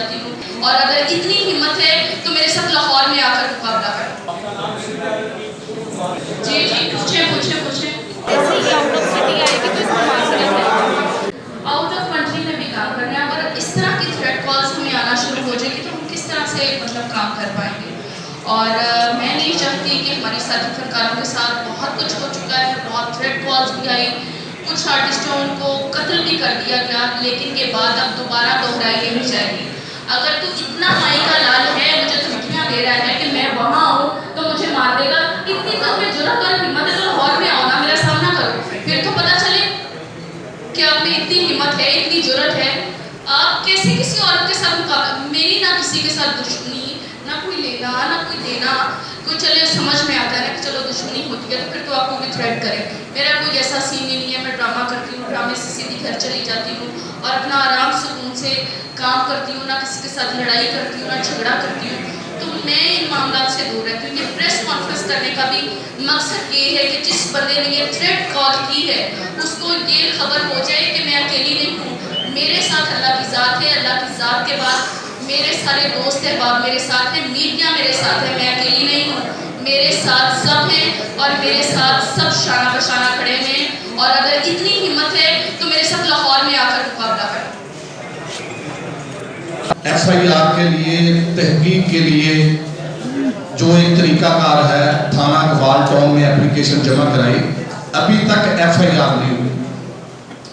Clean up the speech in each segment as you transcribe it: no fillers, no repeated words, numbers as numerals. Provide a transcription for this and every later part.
जाती हूँ, और अगर इतनी हिम्मत है तो मेरे साथ लाहौर में आकर मुकाबला करें। जी जी पूछे पूछे पूछे। आउट ऑफ सिटी आएगी तो इसको मार्केट है, आउट ऑफ कंट्री में भी काम करना है। अगर इस तरह की थ्रेड कॉल्स हमें आना शुरू हो जाएगी तो हम किस तरह से मतलब काम कर पाएंगे। और मैं नहीं चाहती कि हमारे साथी फनकारों के साथ बहुत कुछ हो चुका है, बहुत थ्रेड कॉल्स भी आई, कुछ आर्टिस्टों को कत्ल भी कर दिया गया, लेकिन के बाद अब दोबारा दोहराई नहीं जाएगी। अगर तू इतना माई का लाल है, मुझे धमकियाँ दे रहा है कि मैं वहाँ आऊँ तो मुझे मार देगा, इतनी तो हमें जुर्रत और हिम्मत है तो लाहौर में आओ ना, मेरा सामना करो, फिर तो पता चले कि आप में इतनी हिम्मत है, इतनी जुर्रत है। आप कैसे किसी औरत के साथ मुकाबला, मेरी ना किसी के साथ दुश्मनी, ना कोई लेना ना कोई देना, कोई चले समझ में आता है ना कि चलो दुश्मनी होती है तो फिर तो आपको भी थ्रेट करें। मेरा कोई ऐसा सीन ही नहीं है, मैं ड्रामा करती हूँ, ड्रामे से सीधी घर चली जाती हूँ और अपना आराम सुकून से काम करती हूँ, ना किसी के साथ लड़ाई करती हूँ, ना झगड़ा करती हूँ। तो मैं इन मामला से दूर रहती हूँ। ये प्रेस कॉन्फ्रेंस करने का भी मकसद ये है कि जिस बंदे ने ये थ्रेट कॉल की है उसको ये खबर हो जाए कि मैं अकेली नहीं हूँ, मेरे साथ अल्लाह की ज़ात है, अल्लाह की ज़ात के बाद मेरे सारे दोस्त अहबाब मेरे साथ हैं, मीडिया मेरे साथ है, मैं अकेली नहीं हूँ, मेरे साथ सब हैं और मेरे साथ सब शाना बशाना खड़े हैं। और अगर इतनी हिम्मत है तो मेरे साथ लाहौर में आकर मुकाबला करें। FIR के लिए, तहकीक के लिए जो एक तरीकाकार है, थाना कवाल टाउन में एप्लीकेशन जमा कराई, अभी तक FIR नहीं हुई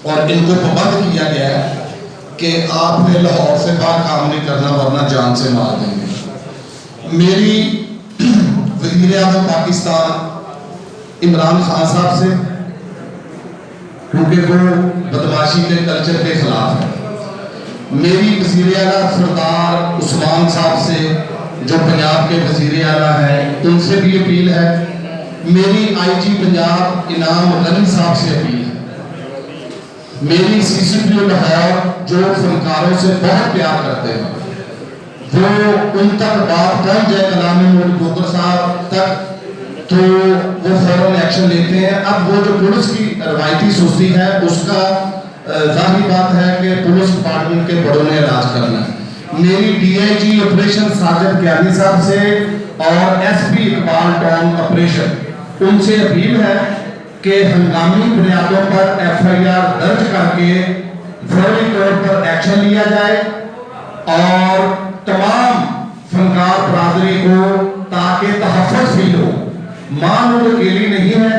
और इनको पाबंद किया गया है कि आपने लाहौर से बाहर काम नहीं करना वरना जान से मार देंगे। मेरी वज़ीर आज़म पाकिस्तान इमरान खान साहब से, क्योंकि वो बदमाशी के कल्चर के खिलाफ है। मेरी वज़ीर आला सरदार उस्मान साहब से जो पंजाब के वज़ीर आला हैं उनसे भी अपील है। मेरी IG पंजाब इनाम गनी साहब से अपील है। मेरी CCPO लाहौर जो फनकारों से बहुत प्यार करते हैं, वो उन तक बात पहुंच जाए कलामी मोदी साहब तक तो वो फौरन एक्शन लेते हैं। अब वो जो पुलिस की रवायती सुस्ती है उसका जाहिर बात है कि पुलिस डिपार्टमेंट के बड़ों ने इलाज करना है। मेरी DIG ऑपरेशन साजिद क्यानी साहब से और SP इकबाल टाउन ऑपरेशन उनसे अपील है कि हंगामी बुनियादों पर FIR दर्ज करके फौरी तौर पर एक्शन लिया जाए और तमाम फनकार बरादरी को ताकि तहफ़्फ़ुज़ भी हो। मां लोग अकेली नहीं है,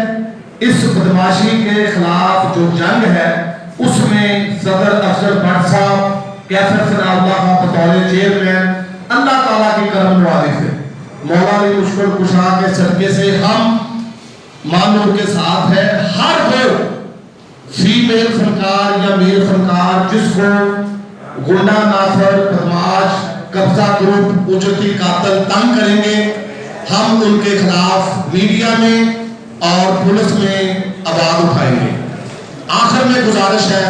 इस बदमाशी के खिलाफ जो जंग है उसमें सदर अफजल भट्ट साहब, कैसर सनाउल्लाह बतौर चेयरमैन, अल्लाह ताला की करम नवाज़ी से, मौला अली मुश्किल कुशा के सदके से हम मानव के साथ है। हर वो फीमेल फनकार या मेल फनकार जिसको गुंडा नाफर बदमाश कब्जा ग्रुप उजरती कातल तंग करेंगे, हम उनके खिलाफ मीडिया में और पुलिस में आवाज उठाएंगे। आखिर में गुजारिश है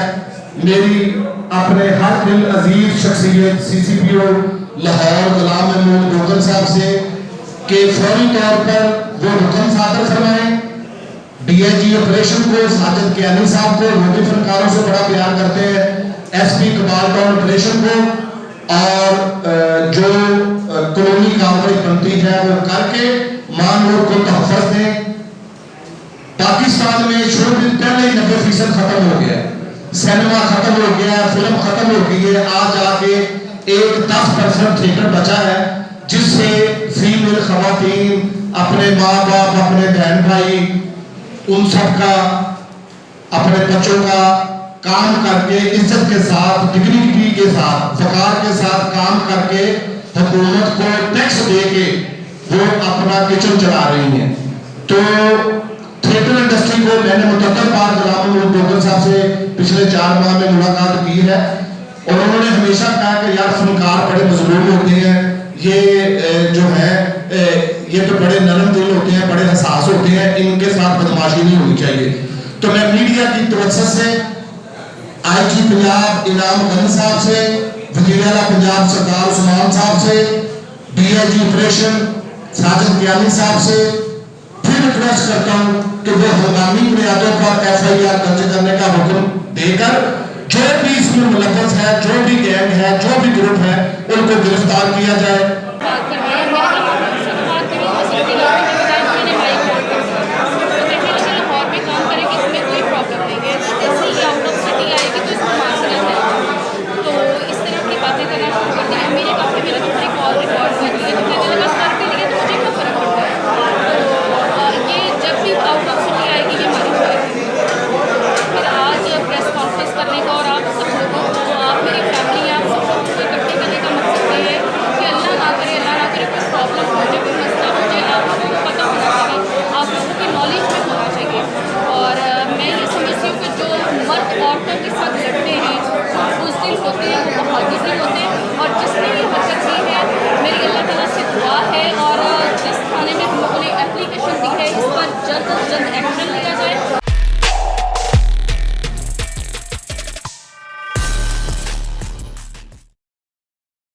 मेरी अपने हर दिल अजीज शख्सियत CCPO लाहौर गुलाम महमूद गोगल साहब से कि फौरी तौर पर वो हुक्म सादर फरमाएं। DIG ऑपरेशन को साजिद क्यानी साहब को, रोटी फनकारों से बड़ा प्यार करते हैं, SP कबाल टाउन ऑपरेशन को, और जो कानूनी कार्रवाई बनती है वो करके मान लोग को तहफ़्फ़ुज़ दें। पाकिस्तान में शो दिन पहले ही 90% खत्म हो गया, सिनेमा खत्म हो गया, फिल्म खत्म हो गई है, आज आके एक 10% थिएटर बचा है जिससे फीमेल खवातीन अपने माँ बाप, अपने बहन भाई, उन सब का, अपने बच्चों का काम करके इज्जत के साथ, डिग्निटी के साथ, वक़ार के साथ काम करके हुकूमत को टैक्स दे के वो अपना किचन चला रही हैं। तो थिएटर इंडस्ट्री को मैंने मुतअद्दिद बार गुलाम महमूद गोगल साहब से पिछले 4 माह में मुलाकात की है और उन्होंने हमेशा कहा कि यार फनकार बड़े मजलूम होते हैं, ये जो है ये तो बड़े नरम दिल होते हैं, बड़े हसास होते हैं, इनके साथ बदमाशी नहीं होनी चाहिए। तो मैं मीडिया की तवज्जो से IG पंजाब इनाम गनी साहब से, वज़ीर आला पंजाब सरदार उस्मान साहब से, DIG ऑपरेशन साजिद क्यानी साहब से फिर रिक्वेस्ट करता हूँ कि वो हंगामी बुनियादों पर FIR दर्ज करने का हुक्म देकर जो भी इसमें मुलव्वस है, जो भी गैंग है, जो भी ग्रुप है, उनको गिरफ्तार किया जाए। बात कर रहे हैं मेरे से तो बात करी तो सिटी गवर्नमेंट ने बताया कि मैंने बाइक लॉन्च कर दी। तो कहने लगे लाहौर में काम करेंगे हमें कोई प्रॉब्लम नहीं है, जैसे ही आउट ऑफ सिटी आएगी तो इसको मार्जिनल है। तो इस तरह की बातें करना शुरू कर दी। मेरे काफ़ी मेरे तुम्हारी कॉल रिकॉर्ड कर ली है, तो कहने लगा कर भी लिए तो मुझे क्या फ़र्क पड़ता है। तो ये जब भी आउट ऑफ सिटी आएगी ये मारी जाएगी। फिर आज प्रेस कॉन्फ्रेंस करने का और आप सब लोगों को, आप मेरी फैमिली, आप सब लोगों को इकट्ठे करने का मकसद ये है कि अल्लाह ना करे कोई प्रॉब्लम हो जाए, कोई मसला हो जाए, आप लोगों को पता होना चाहिए, आप लोगों की नॉलेज में होना चाहिए। और मैं ये समझती हूँ कि जो मर्द औरतों के साथ लड़ते हैं बुज़दिल होते हैं, वो बहुत बुज़दिल होते हैं। और जिसने ये हरकत की है, मेरी अल्लाह ताला से दुआ है और जिस थाने में हम लोगों ने एप्लीकेशन दी है इस पर जल्द से जल्द एक्शन लिया जाए